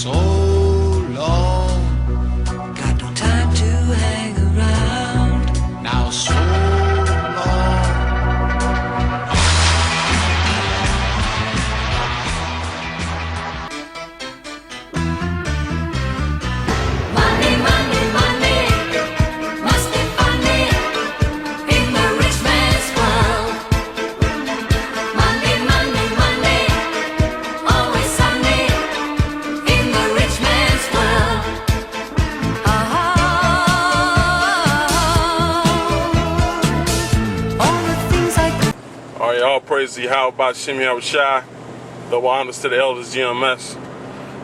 so long. Got no time to hang around. Now so long. Money, money, money, must be funny in the rich man's world. Money, money, money, always sunny in the rich man's world. All the things I could. All right, all praise to Yahweh Shimei Shai. Double honors to the elders GMS.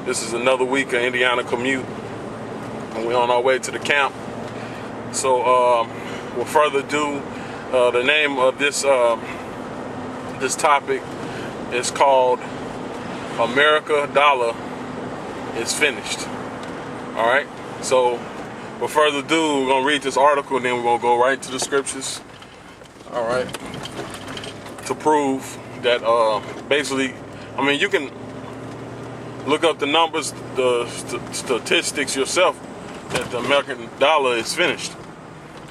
This is another week of Indiana commute, and we're on our way to the camp. So, with further ado, the name of this this topic is called "America Dollar is Finished." All right. So, with further ado, we're gonna read this article, and then we're gonna go right to the scriptures. All right. To prove that, basically, I mean, you can look up the numbers, the statistics yourself, that the American dollar is finished.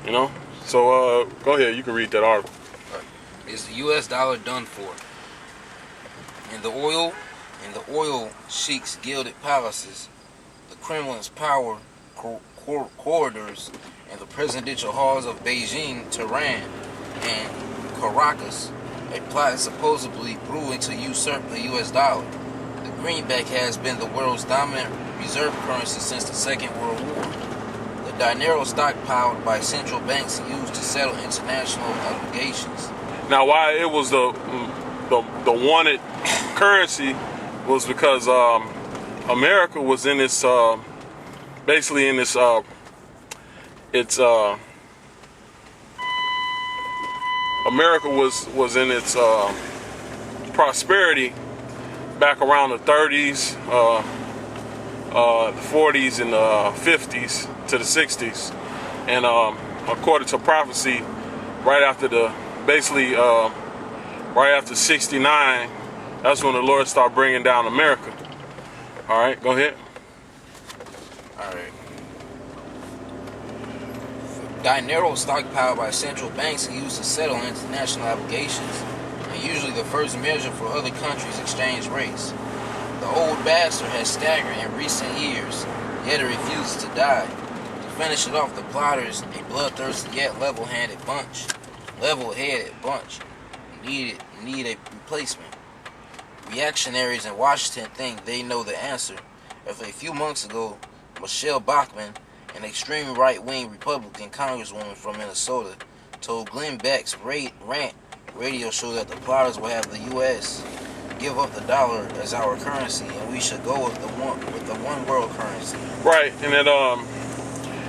You know? So, go ahead, you can read that article. Is the U.S. dollar done for? In the oil sheiks' gilded palaces, the Kremlin's power corridors, and the presidential halls of Beijing, Tehran, and Caracas, a plot supposedly brewing to usurp the U.S. dollar. The greenback has been the world's dominant reserve currency since the Second World War. The dinero stockpiled by central banks used to settle international obligations. Now, why it was the wanted currency was because America was in this basically in this America was in its prosperity back around the 30s, the 40s, and the 50s to the 60s, and according to prophecy, right after right after 69, that's when the Lord started bringing down America. All right, go ahead. All right. Dinero stockpiled by central banks and used to settle international obligations, and usually the first measure for other countries' exchange rates. The old bastard has staggered in recent years, yet it refuses to die. To finish it off, the plotters, a bloodthirsty yet level-headed bunch, need a replacement. Reactionaries in Washington think they know the answer. After a few months ago, Michelle Bachmann, an extreme right-wing Republican congresswoman from Minnesota, told Glenn Beck's rant radio show that the plotters will have the U.S. give up the dollar as our currency, and we should go with the one world currency. Right, and then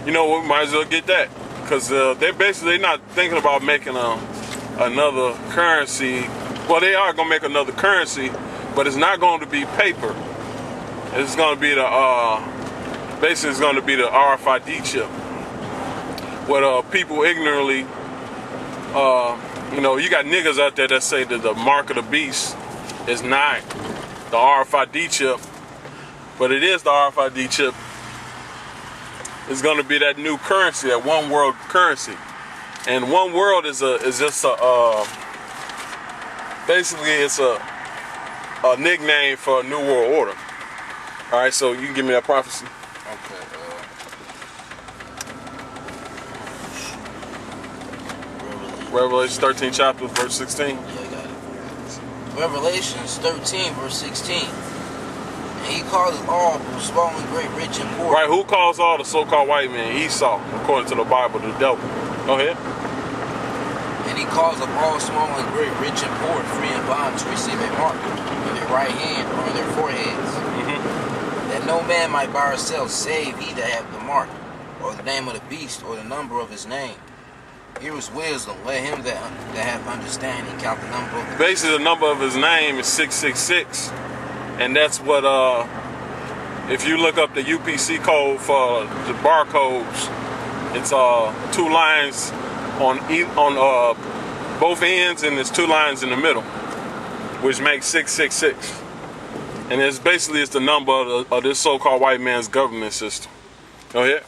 you know, we might as well get that, because they're not thinking about making another currency. Well, they are gonna make another currency, but it's not going to be paper. It's going to be basically it's going to be the RFID chip. What people ignorantly, you know, you got niggas out there that say that the mark of the beast is not the RFID chip, but it is the RFID chip. It's going to be that new currency, that one world currency, and one world is just basically it's a nickname for a new world order. All right, so you can give me that prophecy. Okay. Revelation 13 chapter verse 16. Yeah, I got it. Revelations 13 verse 16. And he causes all, small and great, rich and poor. Right, who calls all the so-called white men Esau, according to the Bible, the devil? Go ahead. And he calls up all small and great, rich and poor, free and bond, to receive a mark in their right hand or on their foreheads. That no man might buy or sell, save he that hath the mark, or the name of the beast, or the number of his name. Here is wisdom. Let him that hath understanding count the number of the beast. Basically, the number of his name is 666, and that's what if you look up the UPC code for the barcodes, it's 2 lines on both ends, and there's 2 lines in the middle, which makes 666. And it's basically the number of this so-called white man's government system. Go ahead.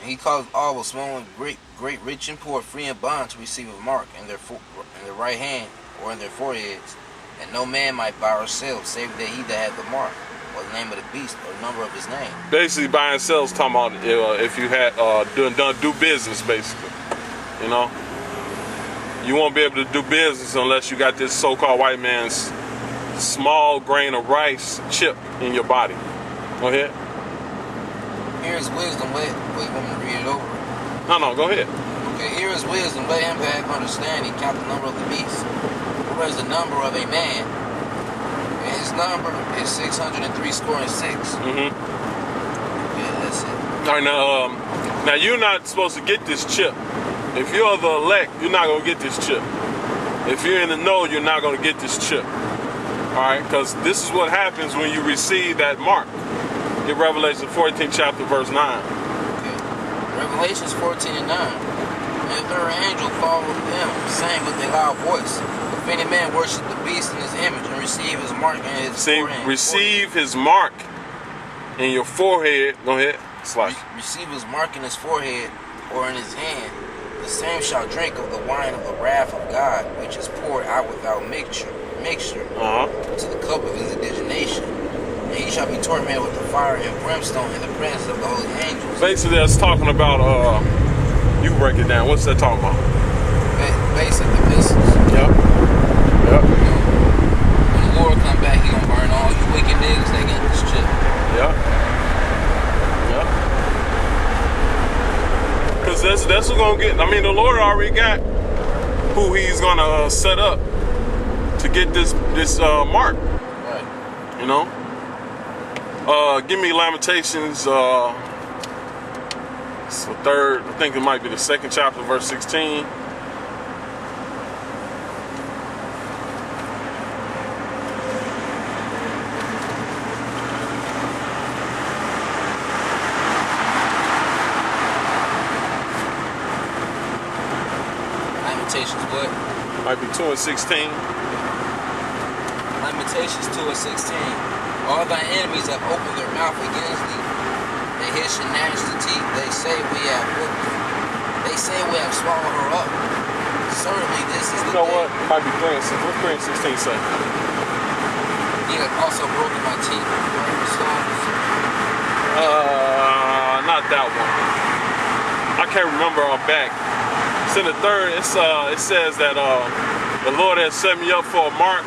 And he caused all, both small and great, rich and poor, free and bond, to receive a mark in their right hand or in their foreheads. And no man might buy or sell, save that he that had the mark, or the name of the beast, or the number of his name. Basically, buying and selling is talking about if you had do business, basically. You know, you won't be able to do business unless you got this so-called white man's small grain of rice chip in your body. Go ahead. Here is wisdom. Wait, you want me to read it over? No, go ahead. Okay, here is wisdom. Let him that have understanding count the number of the beast. What is the number of a man? And his number is 666. Mm-hmm. Yeah, that's it. All right, now you're not supposed to get this chip. If you're the elect, you're not gonna get this chip. If you're in the know, you're not gonna get this chip. All right, because this is what happens when you receive that mark. In Revelation 14, chapter verse 9. Okay. Revelations 14 and 9. And the third angel followed them, saying with a loud voice, if any man worship the beast in his image and receive his mark in his forehead. Receive his mark in your forehead. Go ahead. Receive his mark in his forehead or in his hand. The same shall drink of the wine of the wrath of God, which is poured out without mixture to the cup of his indignation. And he shall be tormented with the fire and brimstone in the presence of the holy angels. Basically, that's talking about, you break it down. What's that talking about? Basically, the missiles. Yep. When the Lord come back, he gonna burn all you wicked niggas that got this chip. Yep. Because that's what's gonna get. I mean, the Lord already got who he's gonna set up to get this mark. Right. You know. Give me Lamentations. It's the third. I think it might be the second chapter, verse 16. Lamentations what? Might be 2 and 16. Lamentations 2 and 16. All thy enemies have opened their mouth against thee. They hiss and gnash the teeth. They say we have swallowed her up. Certainly this is the You know day. what? It might be 3 and 6. What 3 and 16 say? He hath also broken my teeth with burning stones. Not that one. I can't remember on back. It's in the third. It says that the Lord has set me up for a mark.